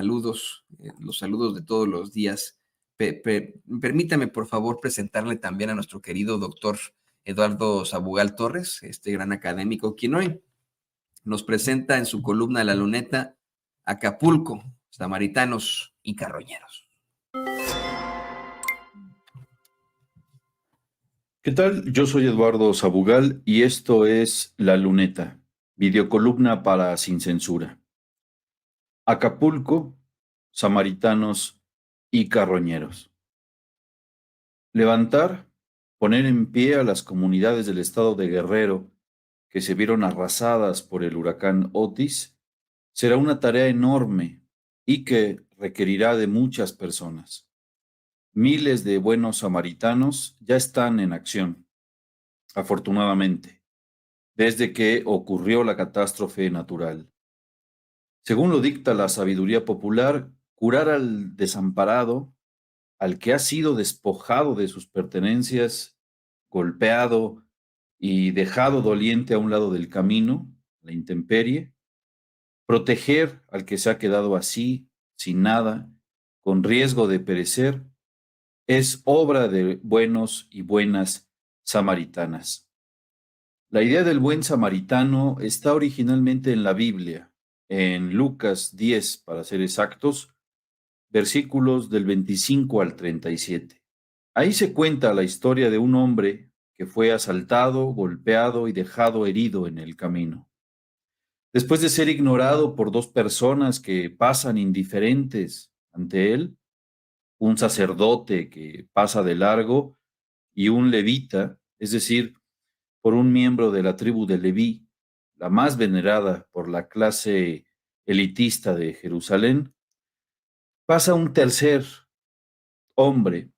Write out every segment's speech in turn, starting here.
Saludos, los saludos de todos los días. Permítame, por favor, presentarle también a nuestro querido doctor Eduardo Sabugal Torres, este gran académico, quien hoy nos presenta en su columna La Luneta Acapulco, Samaritanos y Carroñeros. ¿Qué tal? Yo soy Eduardo Sabugal y esto es La Luneta, videocolumna para Sin Censura. Acapulco, samaritanos y carroñeros. Levantar, poner en pie a las comunidades del estado de Guerrero que se vieron arrasadas por el huracán Otis será una tarea enorme y que requerirá de muchas personas. Miles de buenos samaritanos ya están en acción, afortunadamente, desde que ocurrió la catástrofe natural. Según lo dicta la sabiduría popular, curar al desamparado, al que ha sido despojado de sus pertenencias, golpeado y dejado doliente a un lado del camino, la intemperie, proteger al que se ha quedado así, sin nada, con riesgo de perecer, es obra de buenos y buenas samaritanas. La idea del buen samaritano está originalmente en la Biblia, en Lucas 10, para ser exactos, versículos del 25 al 37. Ahí se cuenta la historia de un hombre que fue asaltado, golpeado y dejado herido en el camino. Después de ser ignorado por dos personas que pasan indiferentes ante él, un sacerdote que pasa de largo y un levita, es decir, por un miembro de la tribu de Leví, la más venerada por la clase elitista de Jerusalén, pasa un tercer hombre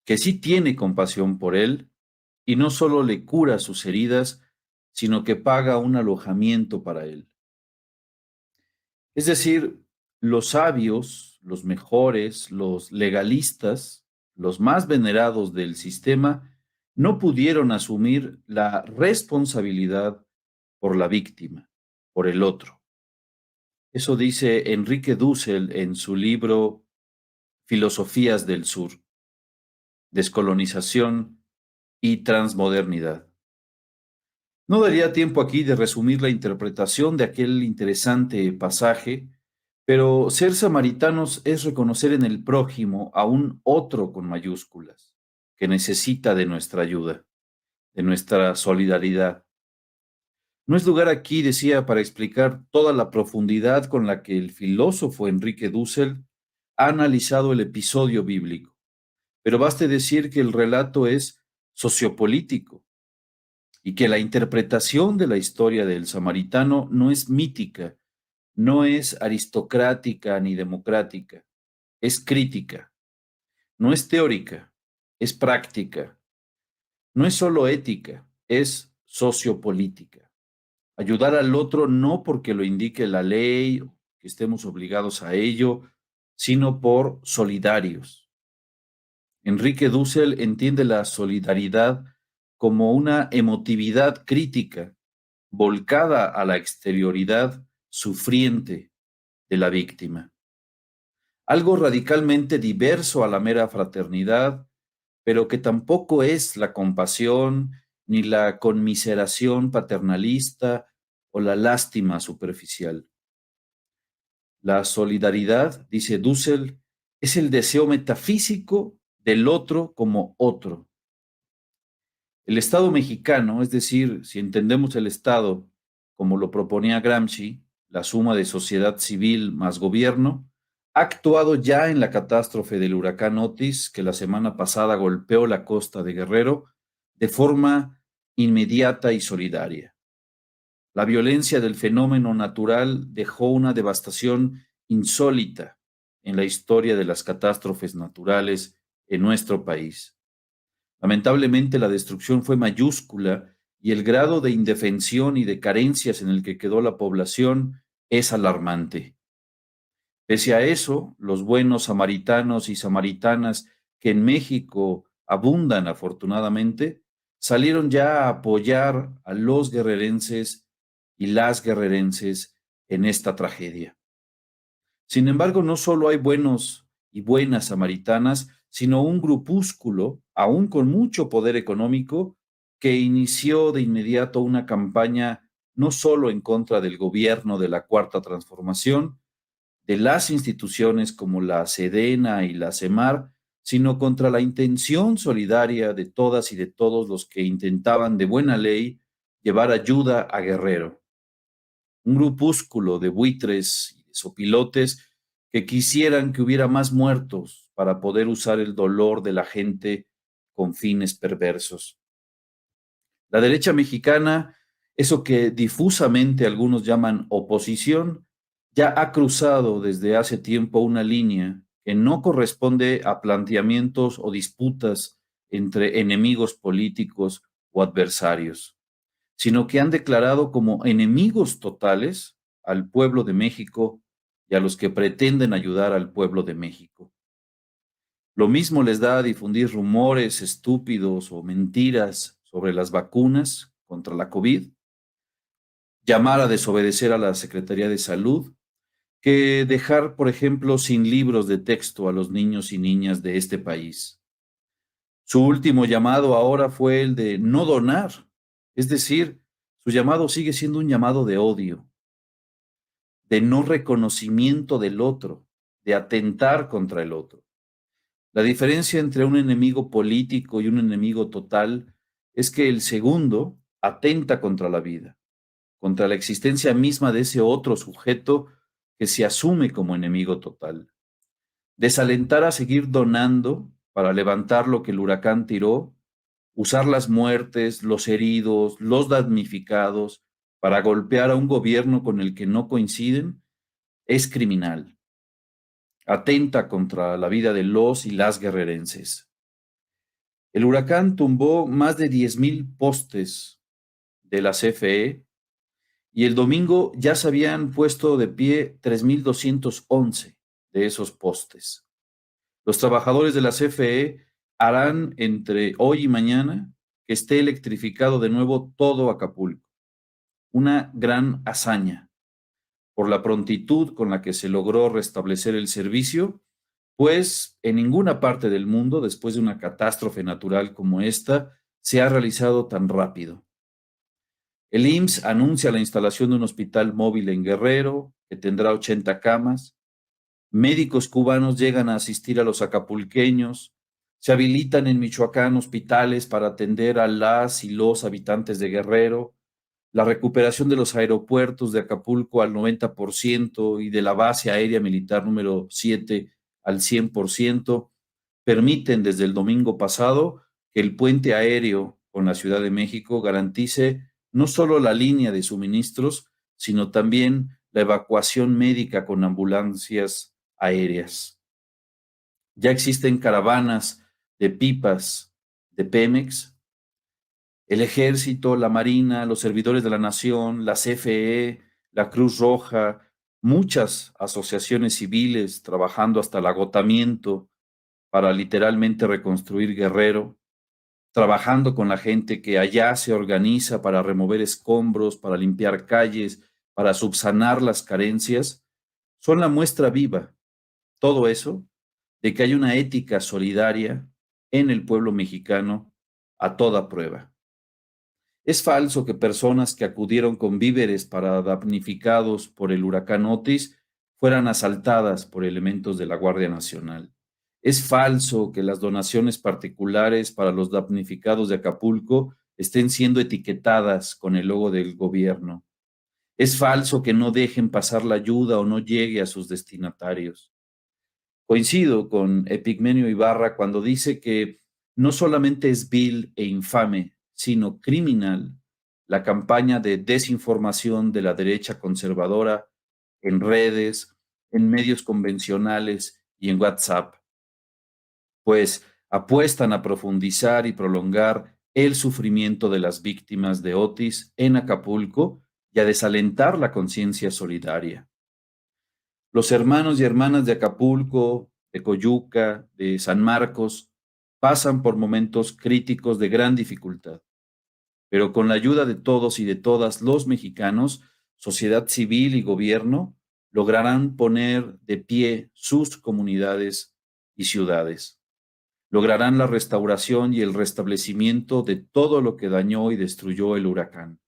que sí tiene compasión por él y no solo le cura sus heridas, sino que paga un alojamiento para él. Es decir, los sabios, los mejores, los legalistas, los más venerados del sistema, no pudieron asumir la responsabilidad por la víctima, por el otro. Eso dice Enrique Dussel en su libro Filosofías del Sur, Descolonización y Transmodernidad. No daría tiempo aquí de resumir la interpretación de aquel interesante pasaje, pero ser samaritanos es reconocer en el prójimo a un otro con mayúsculas, que necesita de nuestra ayuda, de nuestra solidaridad. No es lugar aquí, decía, para explicar toda la profundidad con la que el filósofo Enrique Dussel ha analizado el episodio bíblico, pero baste decir que el relato es sociopolítico y que la interpretación de la historia del samaritano no es mítica, no es aristocrática ni democrática, es crítica, no es teórica, es práctica, no es solo ética, es sociopolítica. Ayudar al otro no porque lo indique la ley, que estemos obligados a ello, sino por solidarios. Enrique Dussel entiende la solidaridad como una emotividad crítica volcada a la exterioridad sufriente de la víctima. Algo radicalmente diverso a la mera fraternidad, pero que tampoco es la compasión ni la conmiseración paternalista o la lástima superficial. La solidaridad, dice Dussel, es el deseo metafísico del otro como otro. El Estado mexicano, es decir, si entendemos el Estado como lo proponía Gramsci, la suma de sociedad civil más gobierno, ha actuado ya en la catástrofe del huracán Otis, que la semana pasada golpeó la costa de Guerrero, de forma inmediata y solidaria. La violencia del fenómeno natural dejó una devastación insólita en la historia de las catástrofes naturales en nuestro país. Lamentablemente la destrucción fue mayúscula y el grado de indefensión y de carencias en el que quedó la población es alarmante. Pese a eso, los buenos samaritanos y samaritanas que en México abundan afortunadamente, salieron ya a apoyar a los guerrerenses y las guerrerenses en esta tragedia. Sin embargo, no solo hay buenos y buenas samaritanas, sino un grupúsculo, aún con mucho poder económico, que inició de inmediato una campaña no solo en contra del gobierno de la Cuarta Transformación, de las instituciones como la Sedena y la CEMAR, sino contra la intención solidaria de todas y de todos los que intentaban de buena ley llevar ayuda a Guerrero. Un grupúsculo de buitres y de sopilotes que quisieran que hubiera más muertos para poder usar el dolor de la gente con fines perversos. La derecha mexicana, eso que difusamente algunos llaman oposición, ya ha cruzado desde hace tiempo una línea que no corresponde a planteamientos o disputas entre enemigos políticos o adversarios, sino que han declarado como enemigos totales al pueblo de México y a los que pretenden ayudar al pueblo de México. Lo mismo les da a difundir rumores estúpidos o mentiras sobre las vacunas contra la COVID, llamar a desobedecer a la Secretaría de Salud, que dejar, por ejemplo, sin libros de texto a los niños y niñas de este país. Su último llamado ahora fue el de no donar, es decir, su llamado sigue siendo un llamado de odio, de no reconocimiento del otro, de atentar contra el otro. La diferencia entre un enemigo político y un enemigo total es que el segundo atenta contra la vida, contra la existencia misma de ese otro sujeto que se asume como enemigo total. Desalentar a seguir donando para levantar lo que el huracán tiró, usar las muertes, los heridos, los damnificados para golpear a un gobierno con el que no coinciden, es criminal. Atenta contra la vida de los y las guerrerenses. El huracán tumbó más de 10,000 postes de la CFE y el domingo ya se habían puesto de pie 3,211 de esos postes. Los trabajadores de la CFE harán entre hoy y mañana que esté electrificado de nuevo todo Acapulco. Una gran hazaña por la prontitud con la que se logró restablecer el servicio, pues en ninguna parte del mundo, después de una catástrofe natural como esta, se ha realizado tan rápido. El IMSS anuncia la instalación de un hospital móvil en Guerrero, que tendrá 80 camas. Médicos cubanos llegan a asistir a los acapulqueños. Se habilitan en Michoacán hospitales para atender a las y los habitantes de Guerrero. La recuperación de los aeropuertos de Acapulco al 90% y de la base aérea militar número 7 al 100% permiten desde el domingo pasado que el puente aéreo con la Ciudad de México garantice no solo la línea de suministros, sino también la evacuación médica con ambulancias aéreas. Ya existen caravanas de pipas de Pemex. El Ejército, la Marina, los servidores de la Nación, la CFE, la Cruz Roja, muchas asociaciones civiles trabajando hasta el agotamiento para literalmente reconstruir Guerrero, trabajando con la gente que allá se organiza para remover escombros, para limpiar calles, para subsanar las carencias, son la muestra viva, todo eso, de que hay una ética solidaria en el pueblo mexicano a toda prueba. Es falso que personas que acudieron con víveres para damnificados por el huracán Otis fueran asaltadas por elementos de la Guardia Nacional. Es falso que las donaciones particulares para los damnificados de Acapulco estén siendo etiquetadas con el logo del gobierno. Es falso que no dejen pasar la ayuda o no llegue a sus destinatarios. Coincido con Epigmenio Ibarra cuando dice que no solamente es vil e infame, sino criminal la campaña de desinformación de la derecha conservadora en redes, en medios convencionales y en WhatsApp, pues apuestan a profundizar y prolongar el sufrimiento de las víctimas de Otis en Acapulco y a desalentar la conciencia solidaria. Los hermanos y hermanas de Acapulco, de Coyuca, de San Marcos, pasan por momentos críticos de gran dificultad, pero con la ayuda de todos y de todas los mexicanos, sociedad civil y gobierno, lograrán poner de pie sus comunidades y ciudades. Lograrán la restauración y el restablecimiento de todo lo que dañó y destruyó el huracán.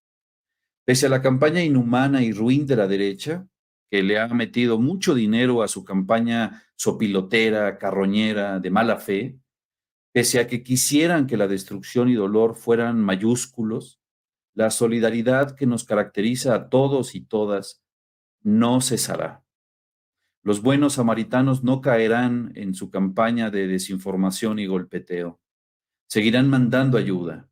Pese a la campaña inhumana y ruin de la derecha, que le ha metido mucho dinero a su campaña sopilotera, carroñera, de mala fe, pese a que quisieran que la destrucción y dolor fueran mayúsculos, la solidaridad que nos caracteriza a todos y todas no cesará. Los buenos samaritanos no caerán en su campaña de desinformación y golpeteo. Seguirán mandando ayuda,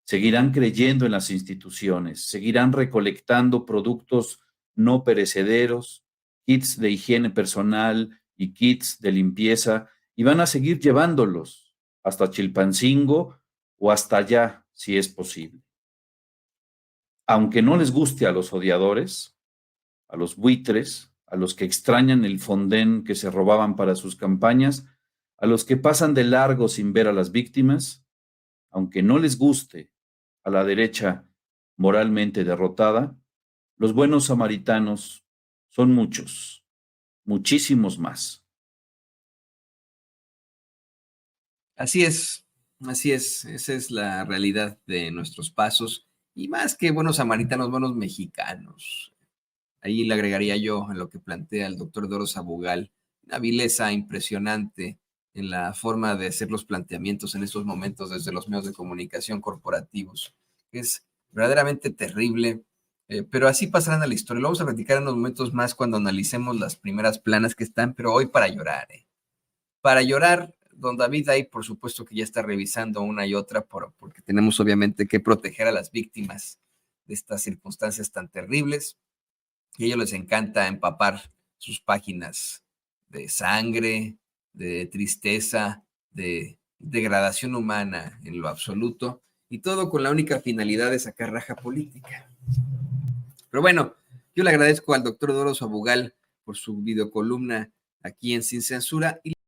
seguirán creyendo en las instituciones, seguirán recolectando productos no perecederos, kits de higiene personal y kits de limpieza, y van a seguir llevándolos hasta Chilpancingo o hasta allá, si es posible. Aunque no les guste a los odiadores, a los buitres, a los que extrañan el fondén que se robaban para sus campañas, a los que pasan de largo sin ver a las víctimas, aunque no les guste a la derecha moralmente derrotada, los buenos samaritanos son muchos, muchísimos más. Así es, esa es la realidad de nuestros pasos y más que buenos samaritanos, buenos mexicanos. Ahí le agregaría yo a lo que plantea el doctor Doro Sabugal, una vileza impresionante en la forma de hacer los planteamientos en estos momentos desde los medios de comunicación corporativos. Es verdaderamente terrible, pero así pasarán a la historia. Lo vamos a platicar en unos momentos más cuando analicemos las primeras planas que están, pero hoy para llorar. Para llorar, don David ahí por supuesto que ya está revisando una y otra porque tenemos obviamente que proteger a las víctimas de estas circunstancias tan terribles. Y a ellos les encanta empapar sus páginas de sangre, de tristeza, de degradación humana en lo absoluto, y todo con la única finalidad de sacar raja política. Pero bueno, yo le agradezco al doctor Doro Sabugal por su videocolumna aquí en Sin Censura. Y